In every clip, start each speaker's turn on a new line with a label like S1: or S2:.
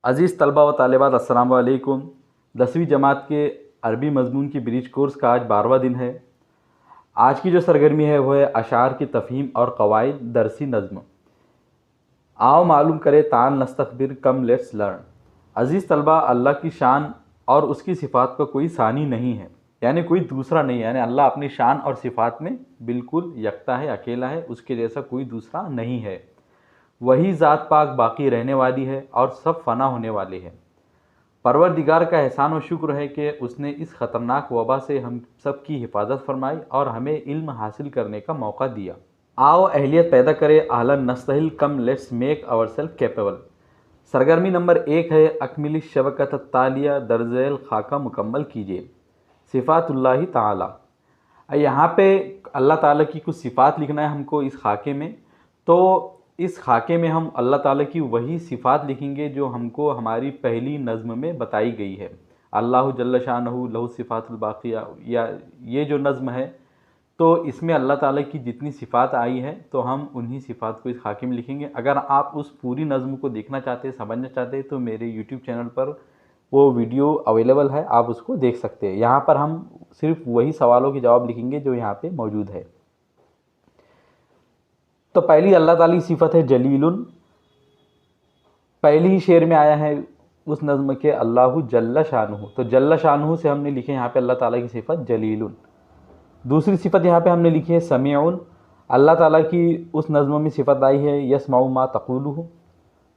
S1: عزیز طلبہ و طالبات السلام علیکم۔ 10ویں جماعت کے عربی مضمون کی بریج کورس کا آج 12واں دن ہے۔ آج کی جو سرگرمی ہے وہ ہے اشعار کی تفہیم اور قواعد درسی نظم۔ آؤ معلوم کرے تعال نستخبر کم لیٹس لرن۔ عزیز طلبہ، اللہ کی شان اور اس کی صفات کا کوئی ثانی نہیں ہے، یعنی کوئی دوسرا نہیں ہے، یعنی اللہ اپنی شان اور صفات میں بالکل یکتا ہے، اکیلا ہے، اس کے جیسا کوئی دوسرا نہیں ہے۔ وہی ذات پاک باقی رہنے والی ہے اور سب فنا ہونے والے ہیں۔ پروردگار کا احسان و شکر ہے کہ اس نے اس خطرناک وبا سے ہم سب کی حفاظت فرمائی اور ہمیں علم حاصل کرنے کا موقع دیا۔ آؤ اہلیت پیدا کرے اہلاً نستہل come let's make our self capable. سرگرمی نمبر 1 ہے اکمل الشبکۃ التالیہ، درج ذیل خاکہ مکمل کیجیے۔ صفات اللہ تعالی، یہاں پہ اللہ تعالیٰ کی کچھ صفات لکھنا ہے ہم کو اس خاکے میں، تو اس خاکے میں ہم اللہ تعالیٰ کی وہی صفات لکھیں گے جو ہم کو ہماری پہلی نظم میں بتائی گئی ہے۔ اللہ جل شانہ لہ صفات الباقیہ، یا یہ جو نظم ہے تو اس میں اللہ تعالیٰ کی جتنی صفات آئی ہے تو ہم انہی صفات کو اس خاکے میں لکھیں گے۔ اگر آپ اس پوری نظم کو دیکھنا چاہتے ہیں، سمجھنا چاہتے ہیں تو میرے یوٹیوب چینل پر وہ ویڈیو اویلیبل ہے، آپ اس کو دیکھ سکتے ہیں۔ یہاں پر ہم صرف وہی سوالوں کے جواب لکھیں گے جو یہاں پہ موجود ہے۔ تو پہلی اللہ تعالیٰ کی صفت ہے جلیل۔ پہلی ہی شعر میں آیا ہے اس نظم کے اللہ جل شانہ، تو جل شانہ سے ہم نے لکھے یہاں پہ اللہ تعالیٰ کی صفت جلیل۔ دوسری صفت یہاں پہ ہم نے لکھی ہے سمیع۔ اللہ تعالیٰ کی اس نظم میں صفت آئی ہے یسمع ما تقولہ،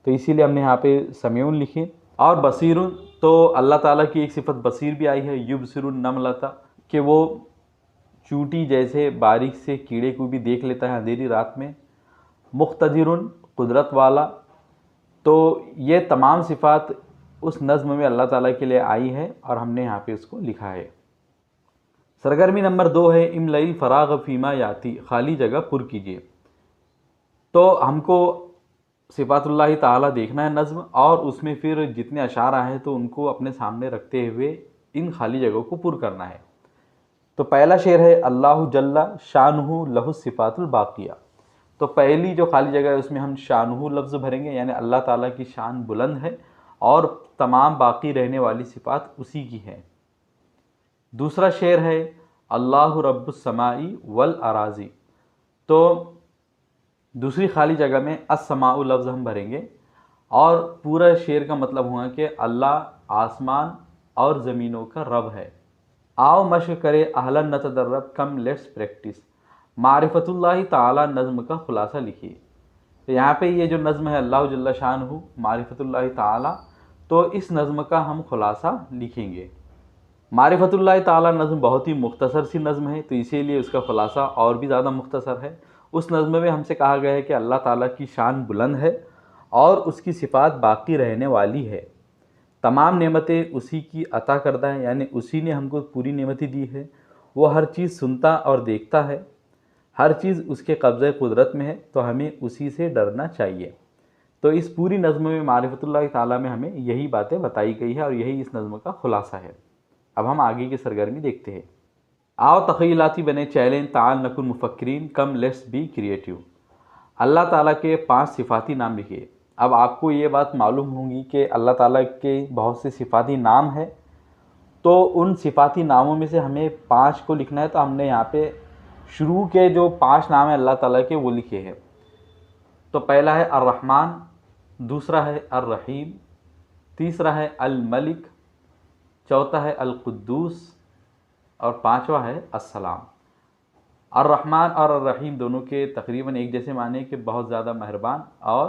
S1: تو اسی لیے ہم نے یہاں پہ سمیع لکھے۔ اور بصیر، تو اللہ تعالیٰ کی ایک صفت بصیر بھی آئی ہے یبصر النملۃ، کہ وہ چونٹی جیسے باریک سے کیڑے کو بھی دیکھ لیتا ہے اندھیری رات میں۔ مقتدر، قدرت والا، تو یہ تمام صفات اس نظم میں اللہ تعالیٰ کے لیے آئی ہے اور ہم نے یہاں پہ اس کو لکھا ہے۔ سرگرمی نمبر 2 ہے املئی الفراغ فیما یاتی، خالی جگہ پر کیجیے۔ تو ہم کو صفات اللہ تعالیٰ دیکھنا ہے نظم، اور اس میں پھر جتنے اشعار آئے ہیں تو ان کو اپنے سامنے رکھتے ہوئے ان خالی جگہوں کو پر کرنا ہے۔ تو پہلا شعر ہے اللہ جل شانہ لہ الصفات الباقیہ، تو پہلی جو خالی جگہ ہے اس میں ہم شانہ لفظ بھریں گے، یعنی اللہ تعالیٰ کی شان بلند ہے اور تمام باقی رہنے والی صفات اسی کی ہیں۔ دوسرا شعر ہے اللہ رب السماء والاراضی، تو دوسری خالی جگہ میں السماء لفظ ہم بھریں گے اور پورا شعر کا مطلب ہوا کہ اللہ آسمان اور زمینوں کا رب ہے۔ آؤ مشق کرے اہلاً نتدرب کم لیٹس پریکٹس۔ معرفت اللہ تعالیٰ نظم کا خلاصہ لکھیے۔ تو یہاں پہ یہ جو نظم ہے اللہ جل شانہ معرفت اللہ تعالیٰ، تو اس نظم کا ہم خلاصہ لکھیں گے۔ معرفت اللہ تعالیٰ نظم بہت ہی مختصر سی نظم ہے، تو اسی لیے اس کا خلاصہ اور بھی زیادہ مختصر ہے۔ اس نظم میں ہم سے کہا گیا ہے کہ اللہ تعالیٰ کی شان بلند ہے اور اس کی صفات باقی رہنے والی ہے۔ تمام نعمتیں اسی کی عطا کردہ ہیں، یعنی اسی نے ہم کو پوری نعمتیں دی ہے۔ وہ ہر چیز سنتا اور دیکھتا ہے، ہر چیز اس کے قبضہ قدرت میں ہے، تو ہمیں اسی سے ڈرنا چاہیے۔ تو اس پوری نظم میں معرفت اللہ تعالیٰ میں ہمیں یہی باتیں بتائی گئی ہے اور یہی اس نظم کا خلاصہ ہے۔ اب ہم آگے کی سرگرمی دیکھتے ہیں۔ آؤ تخیلاتی بنے چیلنج تعال نکن مفکرین کم لیٹس بی کریٹیو۔ اللہ تعالیٰ کے 5 صفاتی نام لکھیے۔ اب آپ کو یہ بات معلوم ہوگی کہ اللہ تعالیٰ کے بہت سے صفاتی نام ہیں، تو ان صفاتی ناموں میں سے ہمیں 5 کو لکھنا ہے، تو ہم نے یہاں پہ شروع کے جو 5 نام ہیں اللہ تعالیٰ کے وہ لکھے ہیں۔ تو پہلا ہے الرحمن، دوسرا ہے الرحیم، تیسرا ہے الملک، چوتھا ہے القدوس اور 5واں ہے السلام۔ الرحمن اور الرحیم دونوں کے تقریباً ایک جیسے معنی کہ بہت زیادہ مہربان اور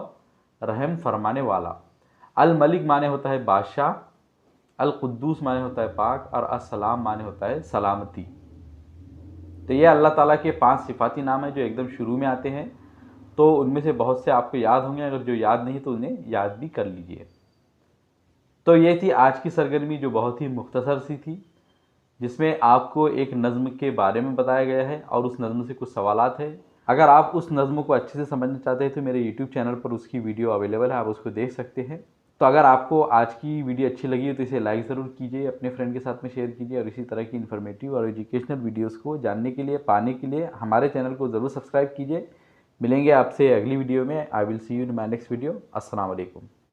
S1: رحم فرمانے والا۔ الملک معنی ہوتا ہے بادشاہ، القدوس معنی ہوتا ہے پاک، اور السلام معنی ہوتا ہے سلامتی۔ تو یہ اللہ تعالیٰ کے 5 صفاتی نام ہیں جو ایک دم شروع میں آتے ہیں، تو ان میں سے بہت سے آپ کو یاد ہوں گے، اگر جو یاد نہیں تو انہیں یاد بھی کر لیجئے۔ تو یہ تھی آج کی سرگرمی جو بہت ہی مختصر سی تھی، جس میں آپ کو ایک نظم کے بارے میں بتایا گیا ہے اور اس نظم سے کچھ سوالات ہیں۔ اگر آپ اس نظم کو اچھے سے سمجھنا چاہتے ہیں تو میرے یوٹیوب چینل پر اس کی ویڈیو اویلیبل ہے، آپ اس کو دیکھ سکتے ہیں۔ تو اگر آپ کو آج کی ویڈیو اچھی لگی ہے تو اسے لائک ضرور کیجیے، اپنے فرینڈ کے ساتھ میں شیئر کیجیے، اور اسی طرح کی انفارمیٹیو اور ایجوکیشنل ویڈیوز کو جاننے کے لیے، پانے کے لیے ہمارے چینل کو ضرور سبسکرائب کیجیے۔ ملیں گے آپ سے اگلی ویڈیو میں۔ I will see you in my next video. السلام علیکم۔